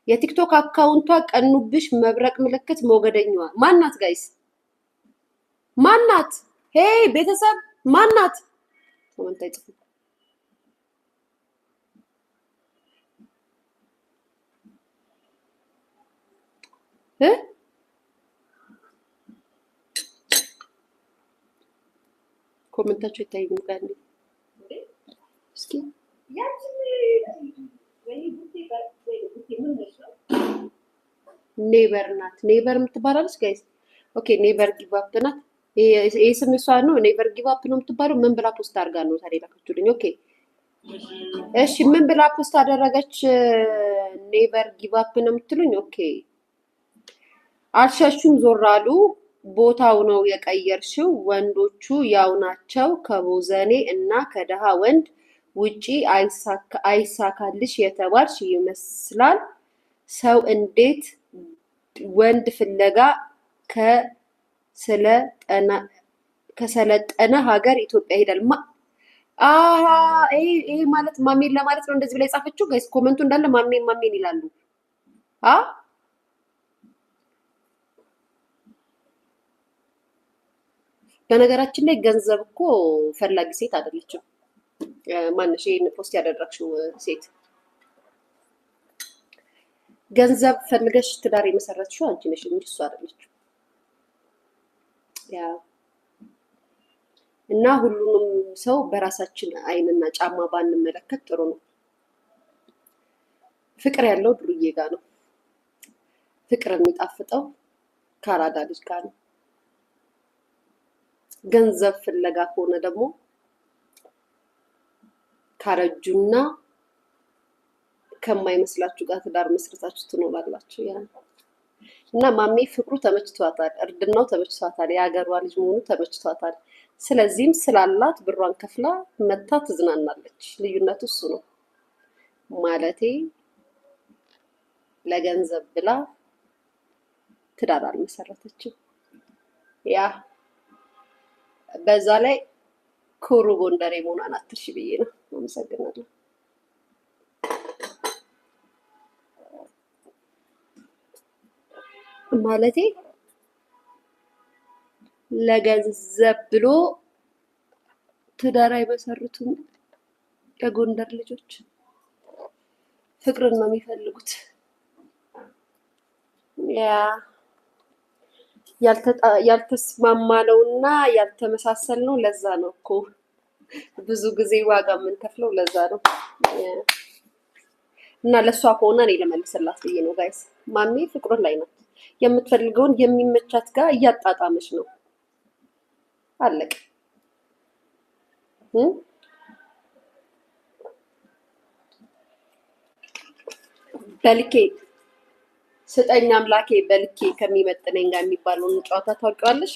የቲክቶክ አካውንቷ ቀኑብሽ መብረቅ ምልክት ሞገደኛዋ ማናት? ጋይስ ማናት? ሄይ ቤተሰብ ማናት? ኮመንት አይጽፉ። ኮመንታችሁ ይታየኝ ጋር እስኪ ኔቨር ናት። ኔቨር የምትባላለች ጋይስ። ኦኬ ኔቨር ጊቭ አፕ ናት። ይሄ ስም እሷ ነው። ኔቨር ጊቭ አፕ ነው የምትባለው። ምን ብላ ፖስት አድርጋ ነው ታዲያ ላከችልኝ? ኦኬ እሺ፣ ምን ብላ ፖስት አደረገች? ኔቨር ጊቭ አፕ ነው የምትሉኝ? ኦኬ አልሸሹም ዞር አሉ። ቦታው ነው የቀየርሽው። ወንዶቹ ያው ናቸው። ከቦዘኔ እና ከደሃ ወንድ ውጪ አይሳካልሽ የተባልሽ ይመስላል። ሰው እንዴት ወንድ ፍለጋ ከሰለጠነ ሀገር ኢትዮጵያ ይሄዳል? ይሄ ማለት ማሜን ለማለት ነው እንደዚህ ብላ የጻፈችው ጋይስ። ኮመንቱ እንዳለ ማሜን ይላሉ። በነገራችን ላይ ገንዘብ እኮ ፈላጊ ሴት አይደለችም። ማንሽ ይሄን ፖስት ያደረግሽው ሴት ገንዘብ ፈልገሽ ትዳር የመሰረትሽው አንቺ ነሽ እንጂ እሱ አይደለችም። ያ እና ሁሉንም ሰው በራሳችን አይንና ጫማ ባንመለከት ጥሩ ነው። ፍቅር ያለው ድሩዬ ጋር ነው። ፍቅር የሚጣፍጠው ከአራዳ ልጅ ጋር ነው። ገንዘብ ፍለጋ ከሆነ ደግሞ ካረጁና ከማይመስላችሁ ጋር ትዳር መስረታችሁ ትኖራላችሁ። ያ እና ማሜ ፍቅሩ ተመችቷታል፣ እርድናው ተመችቷታል፣ የሀገሯ ልጅ መሆኑ ተመችቷታል። ስለዚህም ስላላት ብሯን ከፍላ መታ ትዝናናለች። ልዩነቱ እሱ ነው ማለቴ። ለገንዘብ ብላ ትዳር አልመሰረተችም። ያ በዛ ላይ ኩሩ ጎንደሬ መሆኗን አትርሺ ብዬ ነው። አመሰግናለሁ። ማለቴ ለገንዘብ ብሎ ትዳር አይመሰርቱም። የጎንደር ልጆች ፍቅርን ነው የሚፈልጉት። ያ ያልተስማማነውና ያልተመሳሰልነው ለዛ ነው እኮ ብዙ ጊዜ ዋጋ የምንከፍለው ለዛ ነው። እና ለሷ ከሆነ እኔ ልመልስላት ብዬ ነው ጋይስ። ማሜ ፍቅሩን ላይ ናት። የምትፈልገውን የሚመቻት ጋር እያጣጣመች ነው። አለቀ። በልኬ ስጠኝ አምላኬ በልኬ ከሚመጥነኝ ጋር የሚባለውን ጨዋታ ታውቂዋለሽ?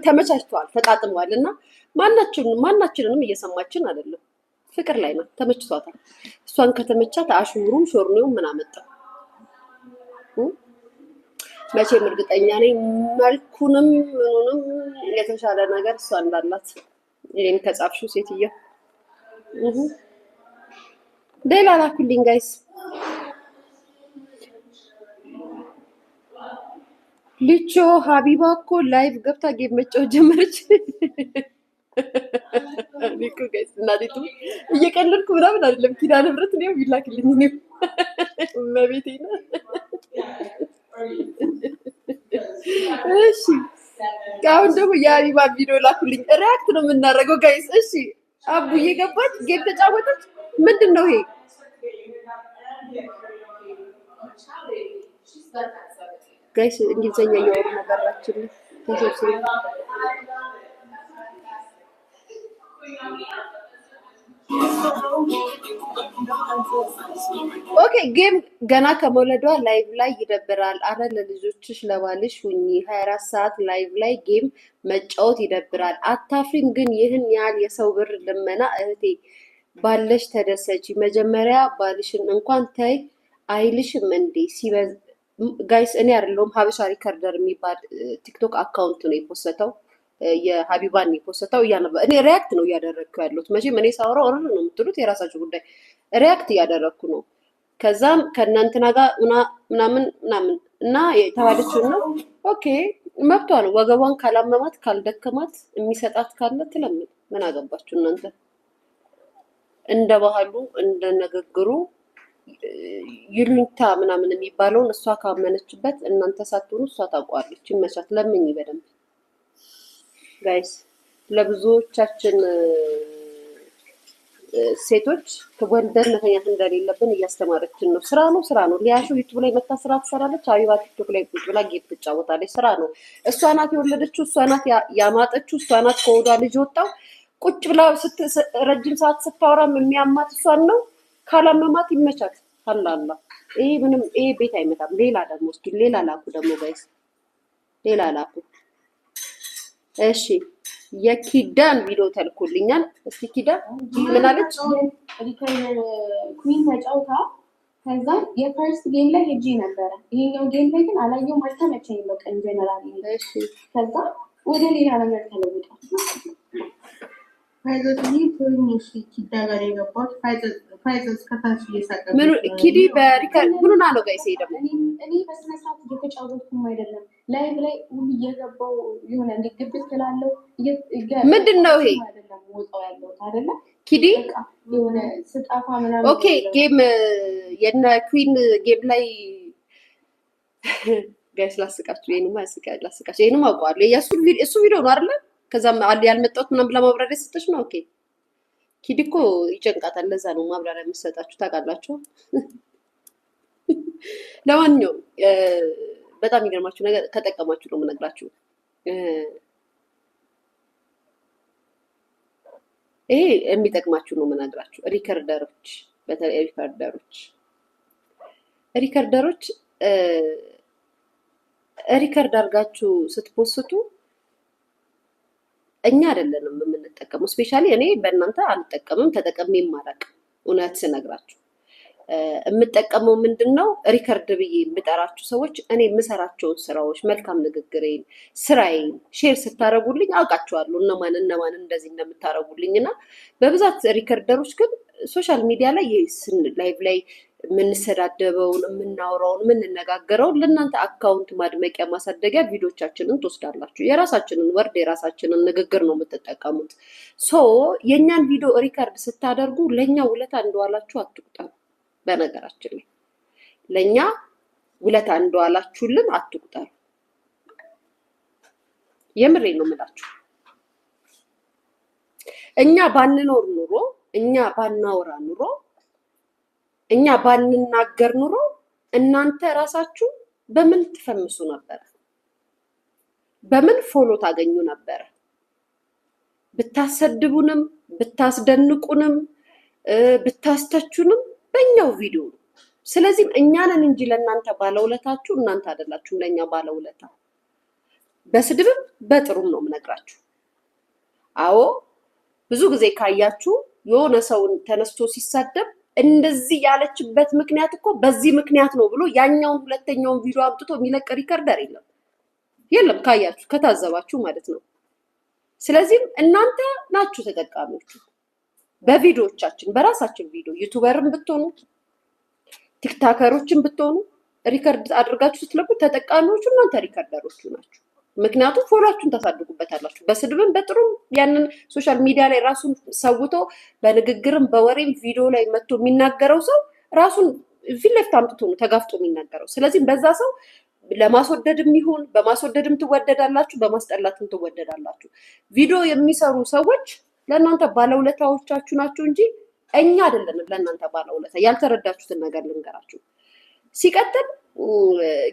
ተመቻችተዋል፣ ተጣጥመዋል። እና ማናችንንም እየሰማችን አይደለም። ፍቅር ላይ ናት፣ ተመችቷታል። እሷን ከተመቻት አሽሙሩም ሾርኔው ምን አመጣው? መቼም እርግጠኛ ነኝ መልኩንም ምኑንም የተሻለ ነገር እሷ እንዳላት። ይሄን ከጻፍሽው ሴትዮ ሌላ ላኩልኝ ጋይስ። ልቾ ሀቢባ እኮ ላይቭ ገብታ ጌም መጫወት ጀመረች። ሊኩ ጋይስ እናዲቱ እየቀለድኩ ምናምን አይደለም። ኪዳነ ምህረት ነው ይላክልኝ ነው መቤቴ ነው። እሺ አሁን ደግሞ የሀቢባ ቪዲዮ ላኩልኝ። ሪያክት ነው የምናደርገው ጋይስ። እሺ አቡዬ ገባች፣ ጌም ተጫወተች። ምንድን ነው ይሄ? ጋይስ እንግሊዘኛ እያወሩ ነበራችን ተሰብስበን። ኦኬ ጌም ገና ከመውለዷ ላይቭ ላይ ይደብራል። አረ ለልጆችሽ ለባልሽ ሁኚ። 24 ሰዓት ላይቭ ላይ ጌም መጫወት ይደብራል። አታፍሪም ግን ይህን ያህል የሰው ብር ልመና? እህቴ ባለሽ ተደሰች። መጀመሪያ ባልሽን እንኳን ተይ አይልሽም እንዴ? ሲበዝ ጋይስ እኔ አይደለሁም ሀበሻ ሪከርደር የሚባል ቲክቶክ አካውንት ነው የፖስተው። የሀቢባን የፖስተው እያነበ እኔ ሪያክት ነው እያደረግኩ ያለሁት። መቼም እኔ ሳወራው ነው የምትሉት፣ የራሳችሁ ጉዳይ። ሪያክት እያደረግኩ ነው። ከዛም ከእናንተና ጋር ምናምን እና የተባለችውን ነው። ኦኬ መብቷ ነው። ወገቧን ካላመማት ካልደከማት የሚሰጣት ካለ ትለምን። ምን አገባችሁ እናንተ? እንደ ባህሉ እንደ ንግግሩ ይሉኝታ ምናምን የሚባለውን እሷ ካመነችበት እናንተ ሳትሆኑ እሷ ታውቋለች። ይመቻት። ለምኝ በደንብ ጋይስ። ለብዙዎቻችን ሴቶች ወልደን መተኛት እንደሌለብን እያስተማረችን ነው። ስራ ነው። ሊያሹ ዩቱብ ላይ መታ ስራ ትሰራለች። አቢባ ቲክቶክ ላይ ቁጭ ብላ ጌም ትጫወታለች። ስራ ነው። እሷ ናት የወለደችው፣ እሷ ናት ያማጠችው፣ እሷ ናት ከወዷ ልጅ ወጣው። ቁጭ ብላ ረጅም ሰዓት ስታወራም የሚያማት እሷን ነው። ካላመማት ይመቻት። አላላ ይሄ ምንም ይሄ ቤት አይመጣም። ሌላ ደግሞ እስኪ ሌላ ላኩ ደግሞ ጋይስ፣ ሌላ ላኩ። እሺ የኪዳን ቪዲዮ ተልኮልኛል። እስቲ ኪዳን ምን አለች? ኩዊን ተጫውታ ከዛ የፈርስት ጌም ላይ ሄጂ ነበረ። ይሄኛው ጌም ላይ ግን አላየሁም፣ አልተመቸኝም። በቃ ኢንጀነራል። እሺ ከዛ ወደ ሌላ ነገር ተለውጣ ኪዲ በሪከርድ ምኑና ነው ጋይስ? ደግሞ እኔ በስነ ስርዓት እየተጫወትኩም አይደለም ላይቭ ላይ እየገባው የሆነ እንዲግብት ስላለው ምንድን ነው ይሄ? ወጣው ያለው አይደለ ኪዲ የሆነ ስጣፋ ምናምን። ኦኬ ጌም የነ ኩዊን ጌም ላይ ጋይስ ላስቃችሁ። ይሄንማ ያስቃል። ላስቃችሁ። ይሄንማ አውቀዋለሁ። እሱ ቪዲዮ ነው አይደለ? ከዛም ያልመጣሁት ምናምን ለማብራሪያ ሰጠች ነው። ኦኬ ኪዲ እኮ ይጨንቃታል። ለዛ ነው ማብራሪያ የምትሰጣችሁ ታውቃላችሁ። ለማንኛውም በጣም የሚገርማችሁ ነገር ከጠቀማችሁ ነው የምነግራችሁ። ይሄ የሚጠቅማችሁ ነው የምነግራችሁ። ሪከርደሮች፣ በተለይ ሪከርደሮች ሪከርድ አድርጋችሁ ስትፖስቱ እኛ አይደለንም የምንጠቀመው። ስፔሻሊ እኔ በእናንተ አልጠቀምም፣ ተጠቀሜም አላውቅም። እውነት ስነግራችሁ የምጠቀመው ምንድን ነው? ሪከርድ ብዬ የምጠራችሁ ሰዎች እኔ የምሰራቸውን ስራዎች፣ መልካም ንግግሬን፣ ስራዬን ሼር ስታደርጉልኝ አውቃችኋለሁ እነማን እንደዚህ እንደምታደርጉልኝ። እና በብዛት ሪከርደሮች ግን ሶሻል ሚዲያ ላይ ላይቭ ላይ የምንሰዳደበውን፣ የምናወራውን፣ የምንነጋገረውን ለእናንተ አካውንት ማድመቂያ ማሳደጊያ ቪዲዮቻችንን ትወስዳላችሁ። የራሳችንን ወርድ የራሳችንን ንግግር ነው የምትጠቀሙት። ሶ የእኛን ቪዲዮ ሪከርድ ስታደርጉ ለእኛ ውለታ እንደዋላችሁ አትቁጠሩ። በነገራችን ላይ ለእኛ ውለታ እንደዋላችሁልን አትቁጠሩ። የምሬ ነው የምላችሁ። እኛ ባንኖር ኑሮ፣ እኛ ባናወራ ኑሮ፣ እኛ ባንናገር ኑሮ እናንተ ራሳችሁ በምን ትፈምሱ ነበረ? በምን ፎሎ ታገኙ ነበረ? ብታሰድቡንም ብታስደንቁንም ብታስተቹንም በእኛው ቪዲዮ ነው። ስለዚህም እኛንን እንጂ ለእናንተ ባለውለታችሁ እናንተ አይደላችሁም ለእኛ ባለውለታ። በስድብም በጥሩም ነው የምነግራችሁ። አዎ ብዙ ጊዜ ካያችሁ የሆነ ሰውን ተነስቶ ሲሳደብ እንደዚህ ያለችበት ምክንያት እኮ በዚህ ምክንያት ነው ብሎ ያኛውን ሁለተኛውን ቪዲዮ አምጥቶ የሚለቅ ሪከርደር የለም ካያችሁ ከታዘባችሁ ማለት ነው። ስለዚህም እናንተ ናችሁ ተጠቃሚዎቹ በቪዲዮዎቻችን፣ በራሳችን ቪዲዮ ዩቱበርም ብትሆኑ ቲክታከሮችን ብትሆኑ ሪከርድ አድርጋችሁ ስትለቁ ተጠቃሚዎቹ እናንተ ሪከርደሮቹ ናችሁ። ምክንያቱም ፎሎአችሁን ታሳድጉበታላችሁ። በስድብም በጥሩም ያንን ሶሻል ሚዲያ ላይ ራሱን ሰውቶ በንግግርም በወሬም ቪዲዮ ላይ መጥቶ የሚናገረው ሰው ራሱን ፊት ለፊት አምጥቶ ነው ተጋፍጦ የሚናገረው። ስለዚህም በዛ ሰው ለማስወደድም ይሁን በማስወደድም ትወደዳላችሁ፣ በማስጠላትም ትወደዳላችሁ። ቪዲዮ የሚሰሩ ሰዎች ለእናንተ ባለውለታዎቻችሁ ናቸው እንጂ እኛ አይደለንም ለእናንተ ባለውለታ። ያልተረዳችሁትን ነገር ልንገራችሁ። ሲቀጥል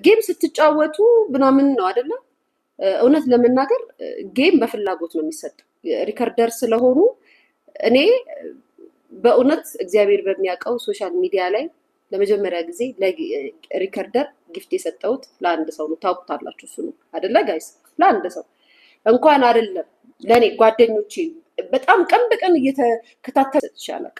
ጌም ስትጫወቱ ምናምን ነው አይደለ? እውነት ለመናገር ጌም በፍላጎት ነው የሚሰጠው። ሪከርደር ስለሆኑ እኔ በእውነት እግዚአብሔር በሚያውቀው ሶሻል ሚዲያ ላይ ለመጀመሪያ ጊዜ ሪከርደር ጊፍት የሰጠሁት ለአንድ ሰው ነው። ታውቁታላችሁ። እሱ ነው አይደለ ጋይስ? ለአንድ ሰው እንኳን አይደለም ለእኔ ጓደኞቼ በጣም ቀን በቀን እየተከታተል ይቻላል።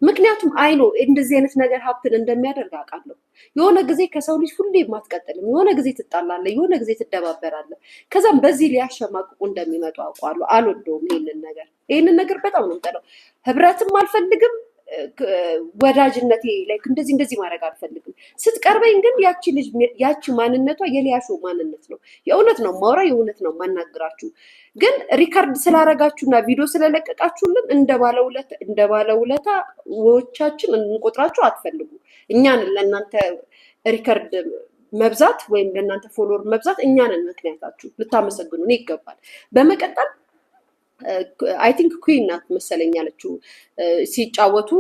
ምክንያቱም አይኖ እንደዚህ አይነት ነገር ሀብትን እንደሚያደርግ አውቃለሁ። የሆነ ጊዜ ከሰው ልጅ ሁሌ የማትቀጥልም፣ የሆነ ጊዜ ትጣላለህ፣ የሆነ ጊዜ ትደባበራለህ። ከዛም በዚህ ሊያሸማቅቁ እንደሚመጡ አውቃለሁ። አልወደውም ይህንን ነገር በጣም ነው የምጠላው። ህብረትም አልፈልግም፣ ወዳጅነቴ ላይክ እንደዚህ ማድረግ አልፈልግም። ስትቀርበኝ ግን ያቺ ማንነቷ የሊያሾ ማንነት ነው። የእውነት ነው ማውራ የእውነት ነው ማናግራችሁ። ግን ሪከርድ ስላረጋችሁና ቪዲዮ ስለለቀቃችሁልን እንደ ባለውለታዎቻችን እንቆጥራችሁ አትፈልጉ። እኛን ለእናንተ ሪከርድ መብዛት ወይም ለእናንተ ፎሎወር መብዛት እኛንን ምክንያታችሁ ልታመሰግኑን ይገባል። በመቀጠል አይ ቲንክ ኩዊን ናት መሰለኝ ያለችው ሲጫወቱ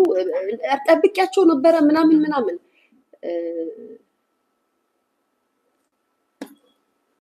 ጠብቂያቸው ነበረ ምናምን